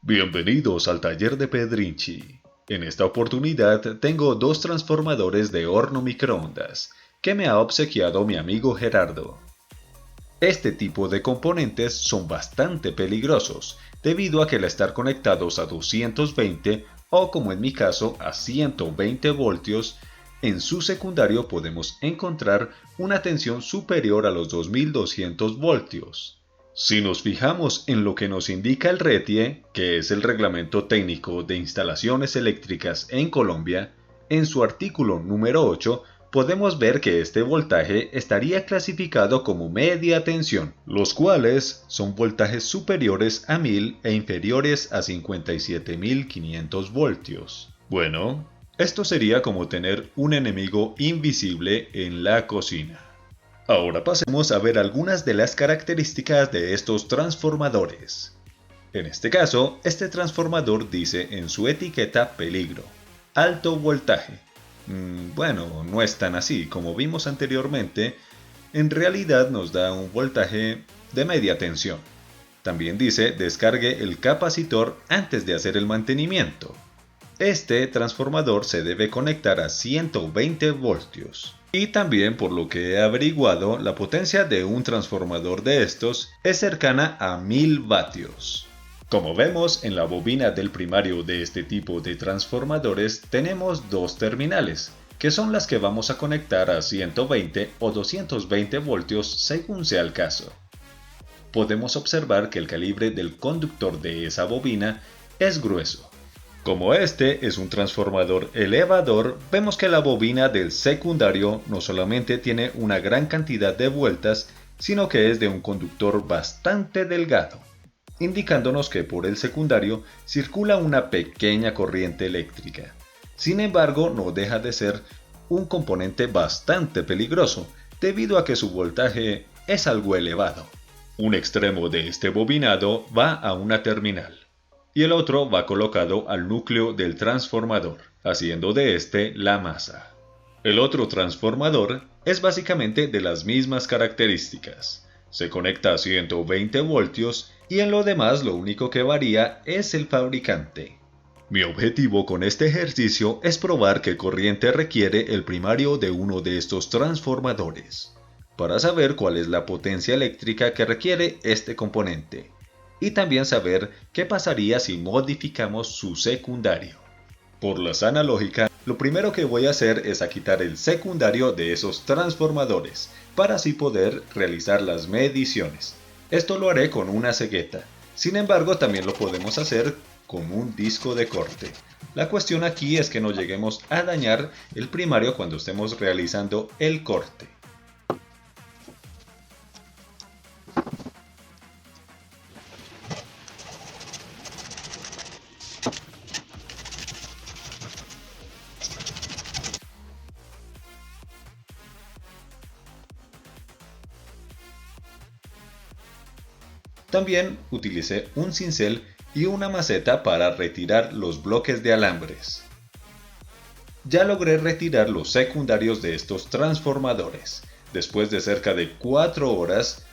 Bienvenidos al taller de Pedrinchi. En esta oportunidad tengo dos transformadores de horno microondas que me ha obsequiado mi amigo Gerardo. Este tipo de componentes son bastante peligrosos debido a que al estar conectados a 220 o como en mi caso a 120 voltios, en su secundario podemos encontrar una tensión superior a los 2200 voltios. Si nos fijamos en lo que nos indica el RETIE, que es el Reglamento Técnico de Instalaciones Eléctricas en Colombia, en su artículo número 8 podemos ver que este voltaje estaría clasificado como media tensión, los cuales son voltajes superiores a 1000 e inferiores a 57.500 voltios. Bueno, esto sería como tener un enemigo invisible en la cocina. Ahora pasemos a ver algunas de las características de estos transformadores. En este caso, este transformador dice en su etiqueta peligro, alto voltaje. Bueno, no es tan así, como vimos anteriormente, en realidad nos da un voltaje de media tensión. También dice descargue el capacitor antes de hacer el mantenimiento. Este transformador se debe conectar a 120 voltios. Y también, por lo que he averiguado, la potencia de un transformador de estos es cercana a 1000 vatios. Como vemos en la bobina del primario de este tipo de transformadores tenemos dos terminales, que son las que vamos a conectar a 120 o 220 voltios según sea el caso. Podemos observar que el calibre del conductor de esa bobina es grueso. Como este es un transformador elevador, vemos que la bobina del secundario no solamente tiene una gran cantidad de vueltas, sino que es de un conductor bastante delgado, indicándonos que por el secundario circula una pequeña corriente eléctrica. Sin embargo, no deja de ser un componente bastante peligroso, debido a que su voltaje es algo elevado. Un extremo de este bobinado va a una terminal y el otro va colocado al núcleo del transformador, haciendo de este la masa. El otro transformador es básicamente de las mismas características. Se conecta a 120 voltios y en lo demás lo único que varía es el fabricante. Mi objetivo con este ejercicio es probar qué corriente requiere el primario de uno de estos transformadores, para saber cuál es la potencia eléctrica que requiere este componente, y también saber qué pasaría si modificamos su secundario. Por la sana lógica, lo primero que voy a hacer es quitar el secundario de esos transformadores, para así poder realizar las mediciones. Esto lo haré con una cegueta. Sin embargo, también lo podemos hacer con un disco de corte. La cuestión aquí es que no lleguemos a dañar el primario cuando estemos realizando el corte. También utilicé un cincel y una maceta para retirar los bloques de alambres. Ya logré retirar los secundarios de estos transformadores. Después de cerca de 4 horas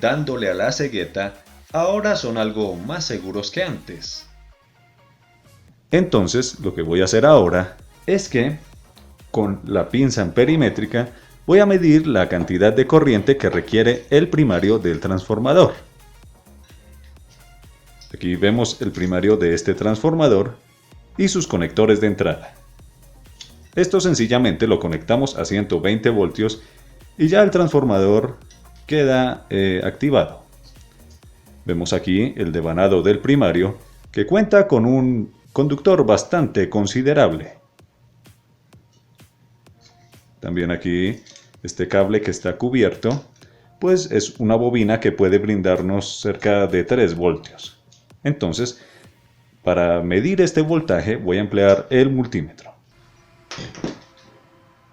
dándole a la cegueta, ahora son algo más seguros que antes. Entonces, lo que voy a hacer ahora es que, con la pinza amperimétrica, voy a medir la cantidad de corriente que requiere el primario del transformador. Aquí vemos el primario de este transformador y sus conectores de entrada. Esto sencillamente lo conectamos a 120 voltios y ya el transformador queda activado. Vemos aquí el devanado del primario, que cuenta con un conductor bastante considerable. También aquí este cable que está cubierto, pues es una bobina que puede brindarnos cerca de 3 voltios. Entonces, para medir este voltaje voy a emplear el multímetro.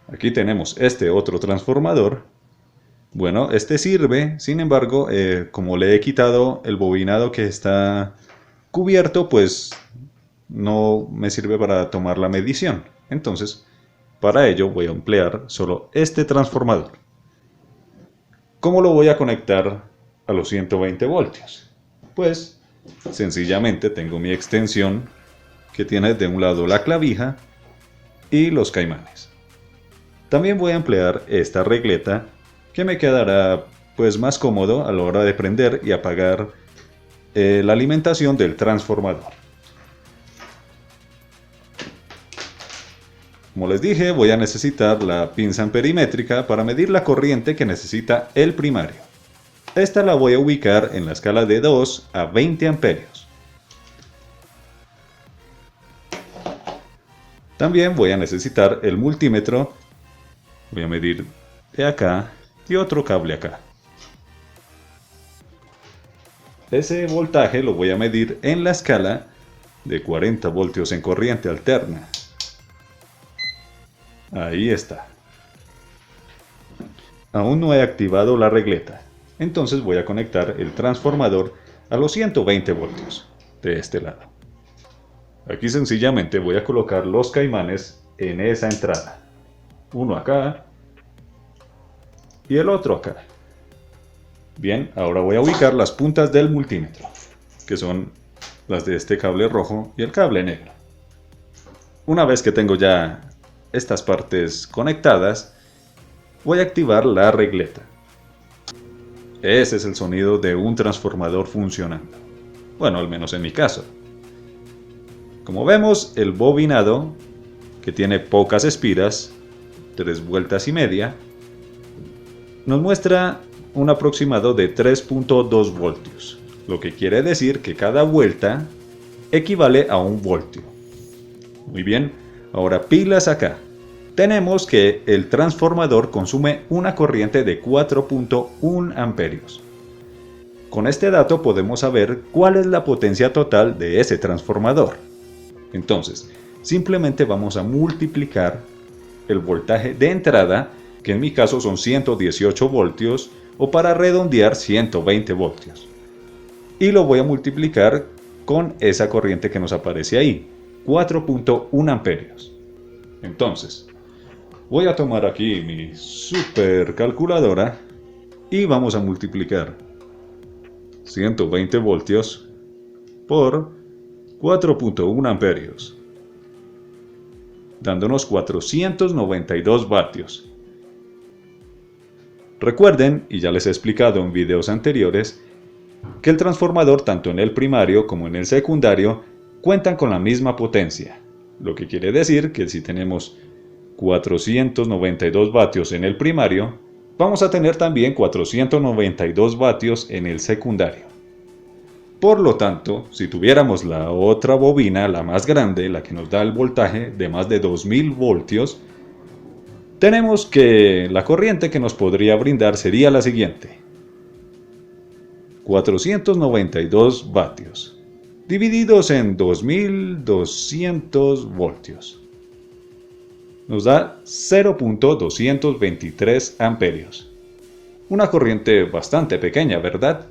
Aquí tenemos este otro transformador. Bueno, este sirve, sin embargo, como le he quitado el bobinado que está cubierto, pues no me sirve para tomar la medición. Entonces, para ello voy a emplear solo este transformador. ¿Cómo lo voy a conectar a los 120 voltios? Pues Sencillamente tengo mi extensión que tiene de un lado la clavija y los caimanes. También voy a emplear esta regleta que me quedará pues más cómodo a la hora de prender y apagar la alimentación del transformador. Como les dije, voy a necesitar la pinza amperimétrica para medir la corriente que necesita el primario. Esta la voy a ubicar en la escala de 2 a 20 amperios. También voy a necesitar el multímetro. Voy a medir de acá y otro cable acá. Ese voltaje lo voy a medir en la escala de 40 voltios en corriente alterna. Ahí está. Aún no he activado la regleta, entonces voy a conectar el transformador a los 120 voltios de este lado. Aquí sencillamente voy a colocar los caimanes en esa entrada. Uno acá y el otro acá. Bien, ahora voy a ubicar las puntas del multímetro, que son las de este cable rojo y el cable negro. Una vez que tengo ya estas partes conectadas, voy a activar la regleta. Ese es el sonido de un transformador funcionando. Bueno, al menos en mi caso. Como vemos, el bobinado, que tiene pocas espiras, 3 vueltas y media, nos muestra un aproximado de 3.2 voltios, lo que quiere decir que cada vuelta equivale a 1 voltio. Muy bien, ahora pilas acá. Tenemos que el transformador consume una corriente de 4.1 amperios. Con este dato podemos saber cuál es la potencia total de ese transformador. Entonces, simplemente vamos a multiplicar el voltaje de entrada, que en mi caso son 118 voltios, o para redondear 120 voltios. Y lo voy a multiplicar con esa corriente que nos aparece ahí, 4.1 amperios. Entonces, voy a tomar aquí mi super calculadora y vamos a multiplicar 120 voltios por 4.1 amperios, dándonos 492 vatios. Recuerden, y ya les he explicado en videos anteriores, que el transformador tanto en el primario como en el secundario cuentan con la misma potencia, lo que quiere decir que si tenemos 492 vatios en el primario, vamos a tener también 492 vatios en el secundario. Por lo tanto, si tuviéramos la otra bobina, la más grande, la que nos da el voltaje de más de 2000 voltios, tenemos que la corriente que nos podría brindar sería la siguiente: 492 vatios divididos en 2200 voltios. Nos da 0.223 amperios. Una corriente bastante pequeña, ¿verdad?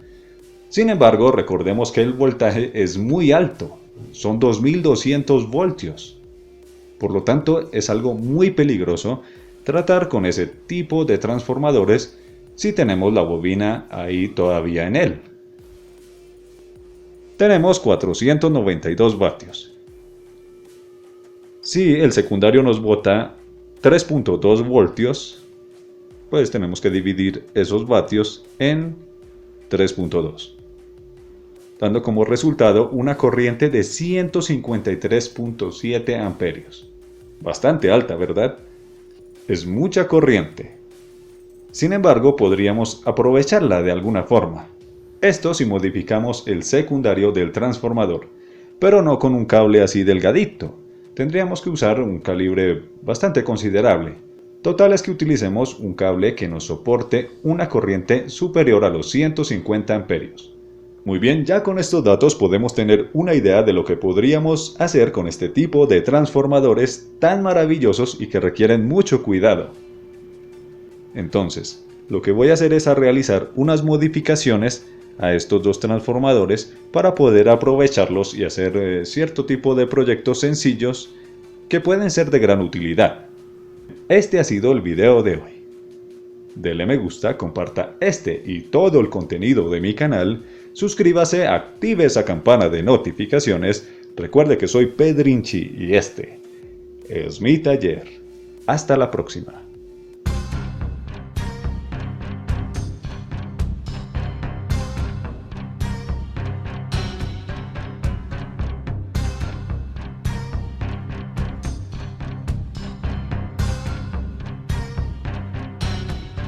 Sin embargo, recordemos que el voltaje es muy alto, son 2200 voltios. Por lo tanto, es algo muy peligroso tratar con ese tipo de transformadores si tenemos la bobina ahí todavía en él. Tenemos 492 vatios. Si el secundario nos bota 3.2 voltios, pues tenemos que dividir esos vatios en 3.2, dando como resultado una corriente de 153.7 amperios. Bastante alta, ¿verdad? Es mucha corriente. Sin embargo, podríamos aprovecharla de alguna forma. Esto si modificamos el secundario del transformador, pero no con un cable así delgadito. Tendríamos que usar un calibre bastante considerable. Total es que utilicemos un cable que nos soporte una corriente superior a los 150 amperios. Muy bien, ya con estos datos podemos tener una idea de lo que podríamos hacer con este tipo de transformadores tan maravillosos y que requieren mucho cuidado. Entonces, lo que voy a hacer es realizar unas modificaciones a estos dos transformadores para poder aprovecharlos y hacer cierto tipo de proyectos sencillos que pueden ser de gran utilidad. Este ha sido el video de hoy. Dele me gusta, comparta este y todo el contenido de mi canal, suscríbase, active esa campana de notificaciones. Recuerde que soy Pedrinchi y este es mi taller. Hasta la próxima.